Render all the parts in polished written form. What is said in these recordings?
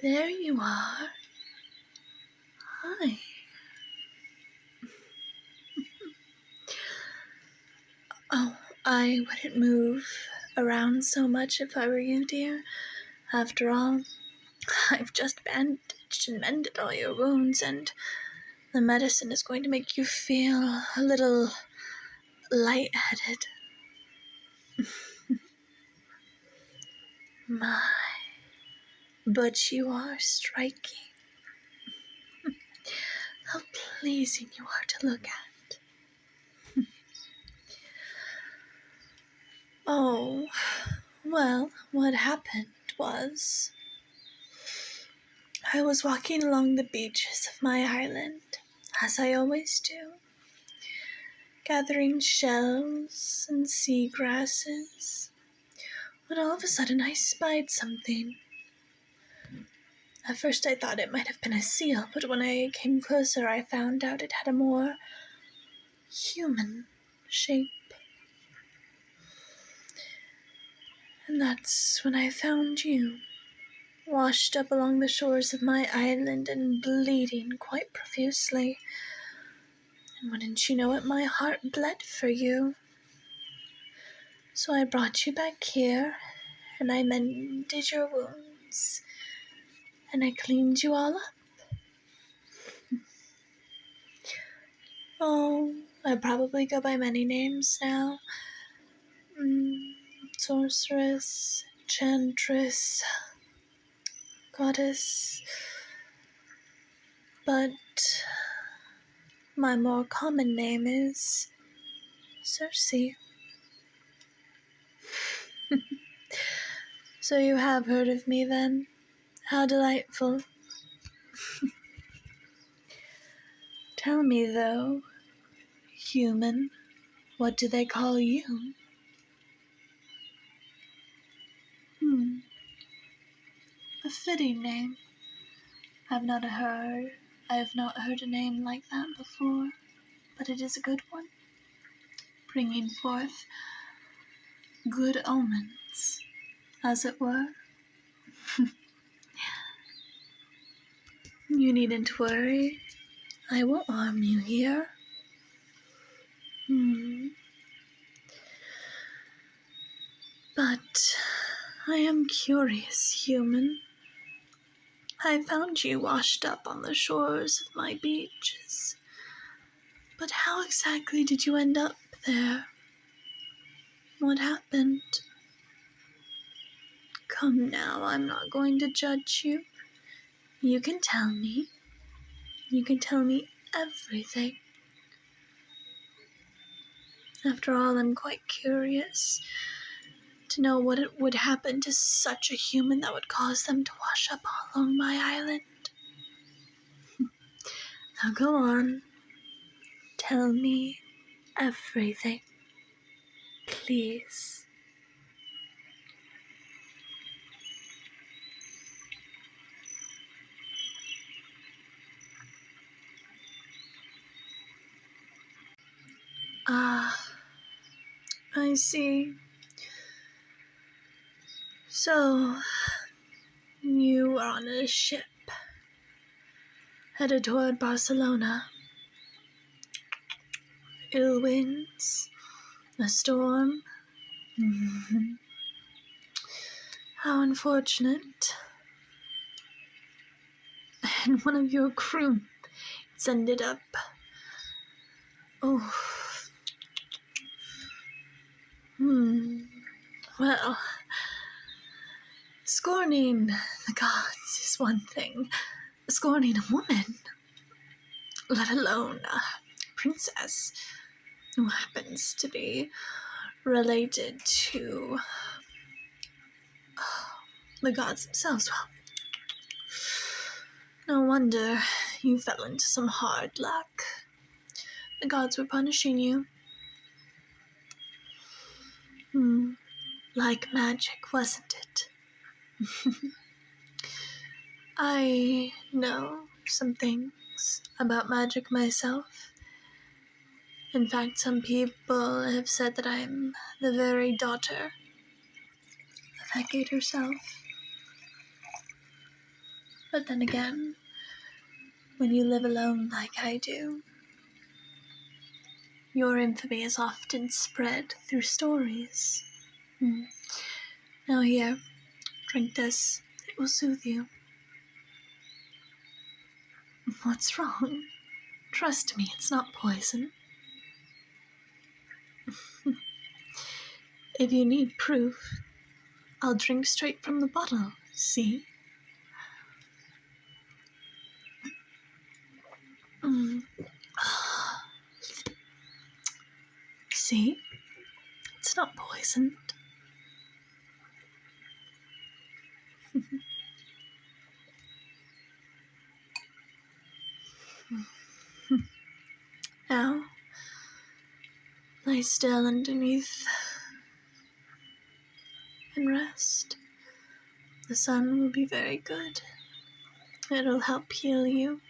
There you are. Hi. Oh, I wouldn't move around so much if I were you, dear. After all, I've just bandaged and mended all your wounds, and the medicine is going to make you feel a little lightheaded. My, but you are striking. How pleasing you are to look at. Oh, well, what happened was I was walking along the beaches of my island, as I always do, gathering shells and sea grasses, when all of a sudden I spied something. At first I thought it might have been a seal, but when I came closer I found out it had a more human shape. And that's when I found you, washed up along the shores of my island and bleeding quite profusely. And wouldn't you know it, my heart bled for you. So I brought you back here, and I mended your wounds, and I cleaned you all up. Oh, I probably go by many names now. Sorceress, enchantress, goddess, but my more common name is Circe. So you have heard of me then? How delightful. Tell me though, human, what do they call you? A fitting name. I have not heard a name like that before, but it is a good one, bringing forth good omens, as it were. You needn't worry. I won't harm you here. But I am curious, human. I found you washed up on the shores of my beaches. But how exactly did you end up there? What happened? Come now, I'm not going to judge you. You can tell me. You can tell me everything. After all, I'm quite curious to know what it would happen to such a human that would cause them to wash up all along my island. Now go on. Tell me everything, please. Ah, I see. So, you were on a ship, headed toward Barcelona. Ill winds, a storm. How unfortunate. And one of your crew ended up... Oh. Well, scorning the gods is one thing. Scorning a woman, let alone a princess who happens to be related to the gods themselves. Well, no wonder you fell into some hard luck. The gods were punishing you. Like magic, wasn't it? I know some things about magic myself. In fact, some people have said that I'm the very daughter of Hecate herself. But then again, when you live alone like I do, your infamy is often spread through stories. Now here, drink this. It will soothe you. What's wrong? Trust me, it's not poison. If you need proof, I'll drink straight from the bottle, see? See? It's not poisoned. Now, lie still underneath and rest. The sun will be very good. It'll help heal you,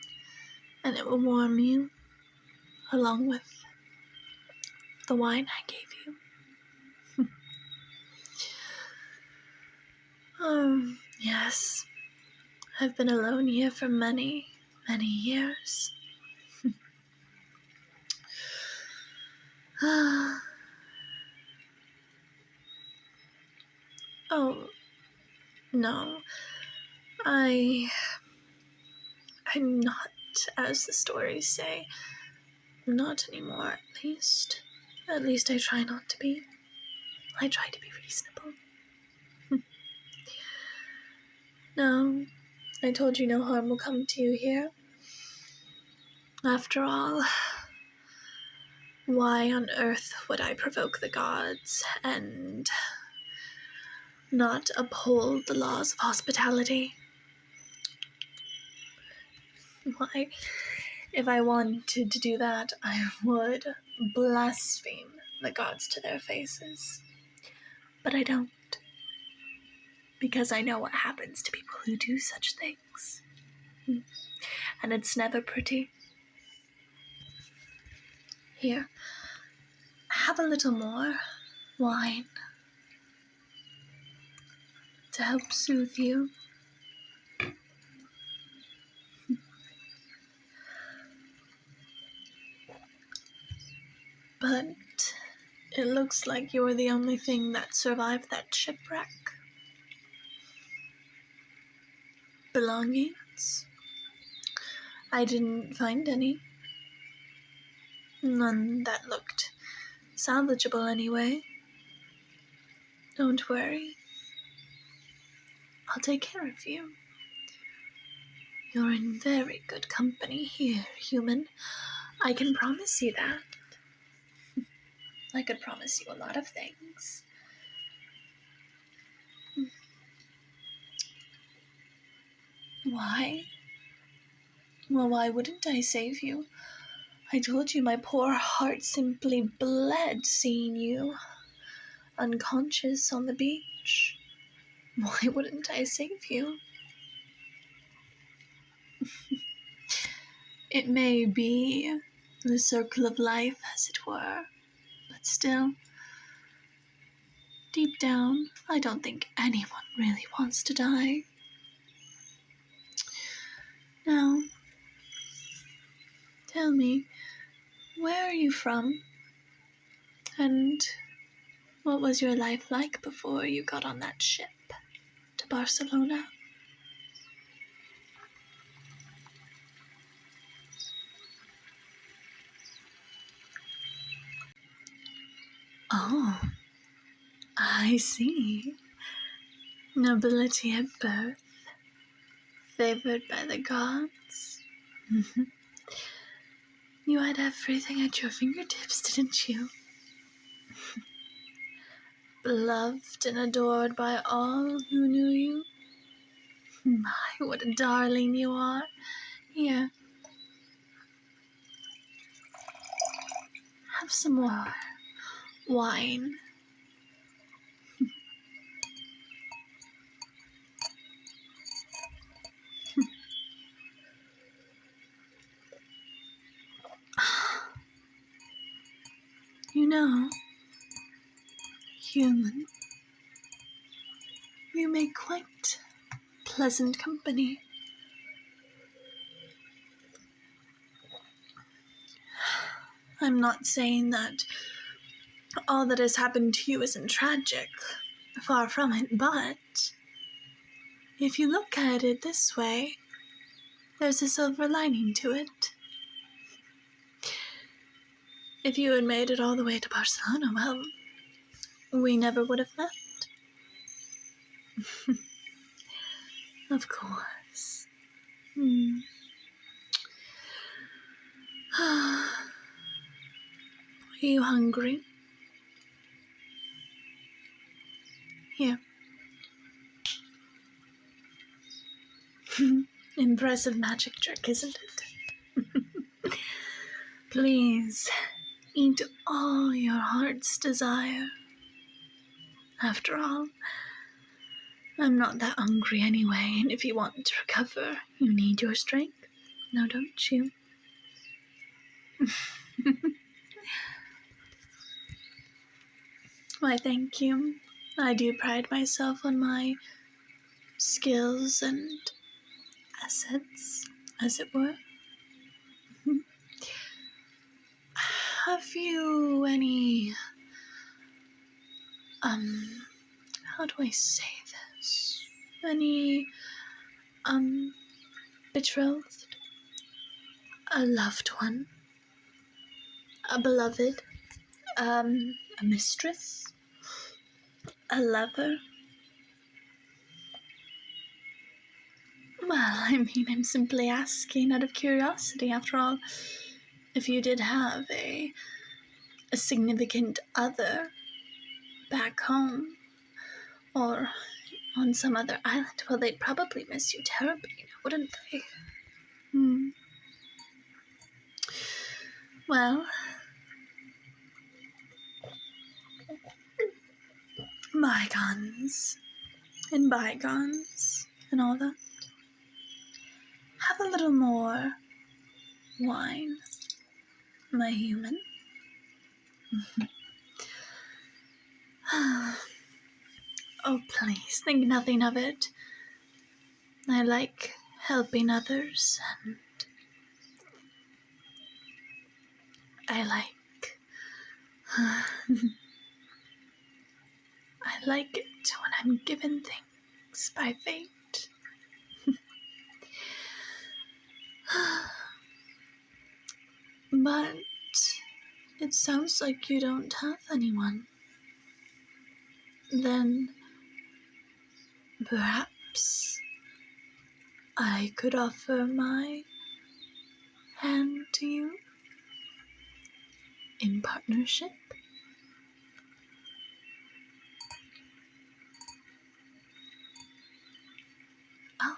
and it will warm you, along with the wine I gave you. Yes. I've been alone here for many, many years. Oh, no. I'm not, as the stories say. Not anymore, at least. At least I try not to be. I try to be reasonable. No, I told you no harm will come to you here. After all, why on earth would I provoke the gods and not uphold the laws of hospitality? Why, if I wanted to do that, I would blaspheme the gods to their faces. But I don't. Because I know what happens to people who do such things. And it's never pretty. Here, have a little more wine to help soothe you. But it looks like you're the only thing that survived that shipwreck. Belongings? I didn't find any. None that looked salvageable anyway. Don't worry. I'll take care of you. You're in very good company here, human. I can promise you that. I could promise you a lot of things. Why? Well, why wouldn't I save you? I told you my poor heart simply bled seeing you unconscious on the beach. Why wouldn't I save you? It may be the circle of life, as it were, but still, deep down, I don't think anyone really wants to die. Now, tell me, where are you from? And what was your life like before you got on that ship to Barcelona? Oh, I see. Nobility at birth, favored by the gods. You had everything at your fingertips, didn't you? Beloved and adored by all who knew you. My, what a darling you are. Here, have some more wine. You know, human, you make quite pleasant company. I'm not saying that all that has happened to you isn't tragic. Far from it, but if you look at it this way, there's a silver lining to it. If you had made it all the way to Barcelona, well, we never would have met. Of course. Are you hungry? Here. Impressive magic trick, isn't it? Please, eat all your heart's desire. After all, I'm not that hungry anyway, and if you want to recover, you need your strength. Now don't you? Why, thank you. I do pride myself on my skills and assets, as it were. Have you any, how do I say this? Any, betrothed? A loved one? A beloved? A mistress? A lover? Well, I mean, I'm simply asking out of curiosity. After all, if you did have a significant other back home or on some other island, well, they'd probably miss you terribly, wouldn't they? Well, bygones and bygones and all that. Have a little more wine, my human. Oh, please, think nothing of it. I like helping others, and I like it when I'm given things by fate. But it sounds like you don't have anyone. Then perhaps I could offer my hand to you in partnership. Oh,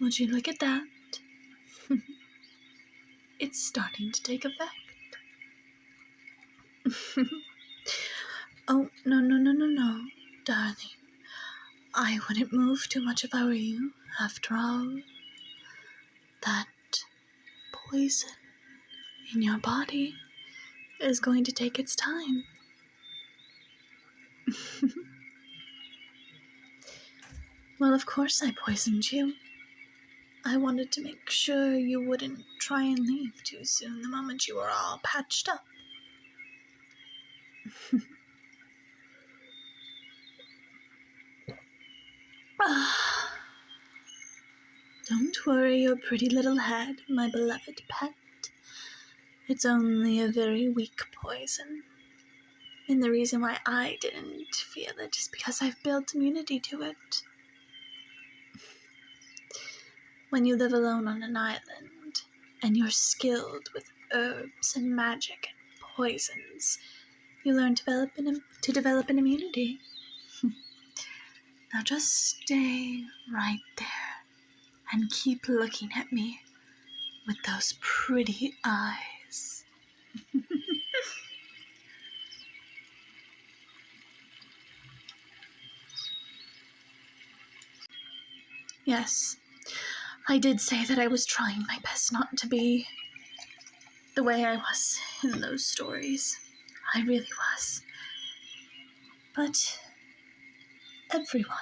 would you look at that? It's starting to take effect. Oh, no, darling. I wouldn't move too much if I were you. After all, that poison in your body is going to take its time. Well, of course I poisoned you. I wanted to make sure you wouldn't try and leave too soon the moment you were all patched up. Don't worry your pretty little head, my beloved pet. It's only a very weak poison. And the reason why I didn't feel it is because I've built immunity to it. When you live alone on an island, and you're skilled with herbs and magic and poisons, you learn to develop an immunity. Now just stay right there and keep looking at me with those pretty eyes. Yes, I did say that I was trying my best not to be the way I was in those stories. I really was. But everyone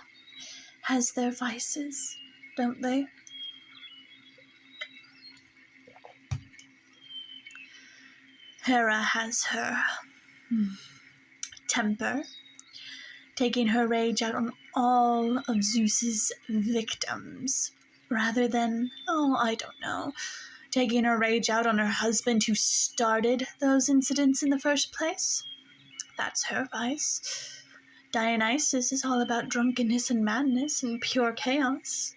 has their vices, don't they? Hera has her temper, taking her rage out on all of Zeus's victims, rather than, taking her rage out on her husband who started those incidents in the first place. That's her vice. Dionysus is all about drunkenness and madness and pure chaos.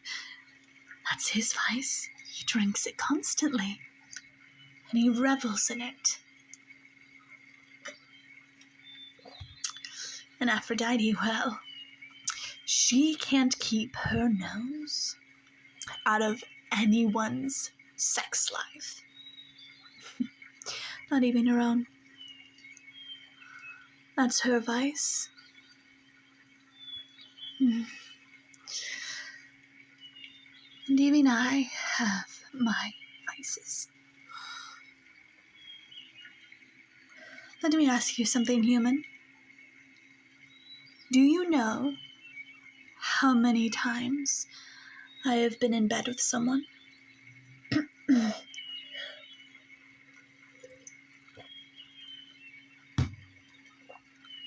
That's his vice. He drinks it constantly, and he revels in it. And Aphrodite, well, she can't keep her nose out of anyone's sex life. Not even her own. That's her vice. And even I have my vices. Let me ask you something, human. Do you know how many times I have been in bed with someone?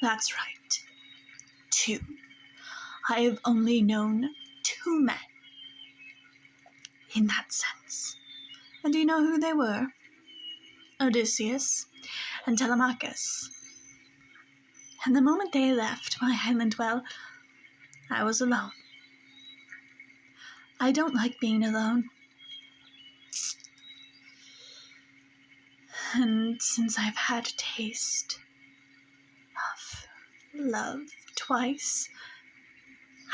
That's right. 2. I have only known 2 men in that sense. And do you know who they were? Odysseus and Telemachus. And the moment they left my island, well, I was alone. I don't like being alone. And since I've had a taste of love twice,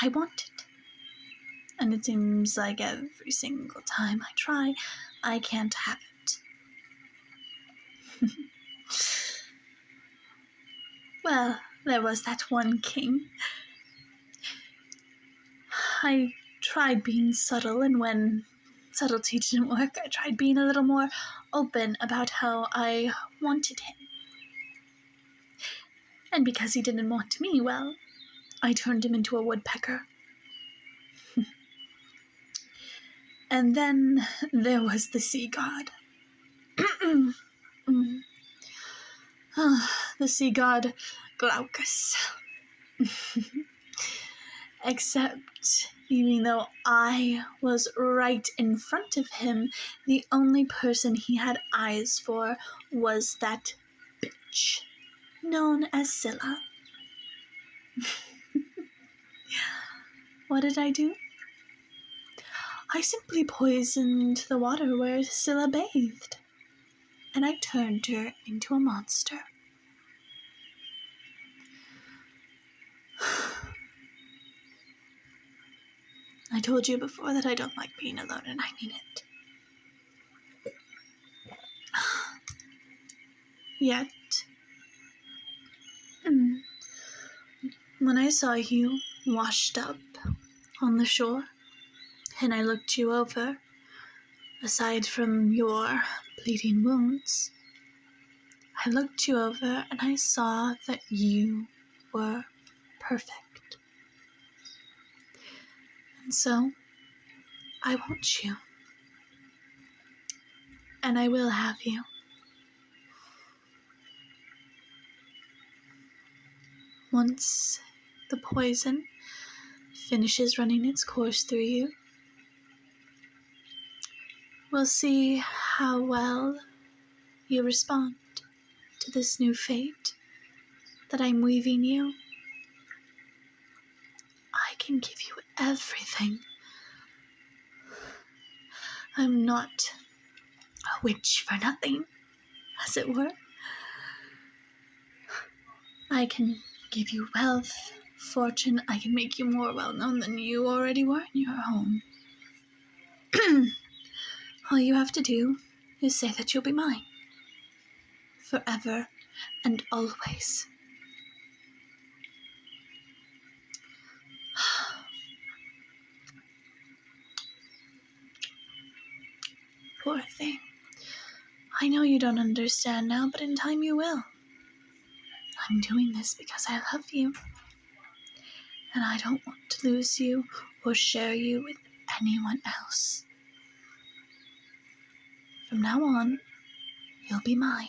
I want it. And it seems like every single time I try, I can't have it. Well, there was that one king. I tried being subtle, and when subtlety didn't work, I tried being a little more open about how I wanted him. And because he didn't want me, well, I turned him into a woodpecker. And then there was the sea god. The sea god Glaucus. Except, even though I was right in front of him, the only person he had eyes for was that bitch known as Scylla. What did I do? I simply poisoned the water where Scylla bathed, and I turned her into a monster. I told you before that I don't like being alone, and I mean it. Yet, when I saw you washed up on the shore, and I looked you over, aside from your bleeding wounds, I looked you over and I saw that you were perfect. And so, I want you. And I will have you. Once the poison finishes running its course through you, we'll see how well you respond to this new fate that I'm weaving you. I can give you everything. I'm not a witch for nothing, as it were. I can give you wealth, fortune. I can make you more well-known than you already were in your home. All you have to do is say that you'll be mine. Forever and always. Poor thing. I know you don't understand now, but in time you will. I'm doing this because I love you. And I don't want to lose you or share you with anyone else. From now on, you'll be mine.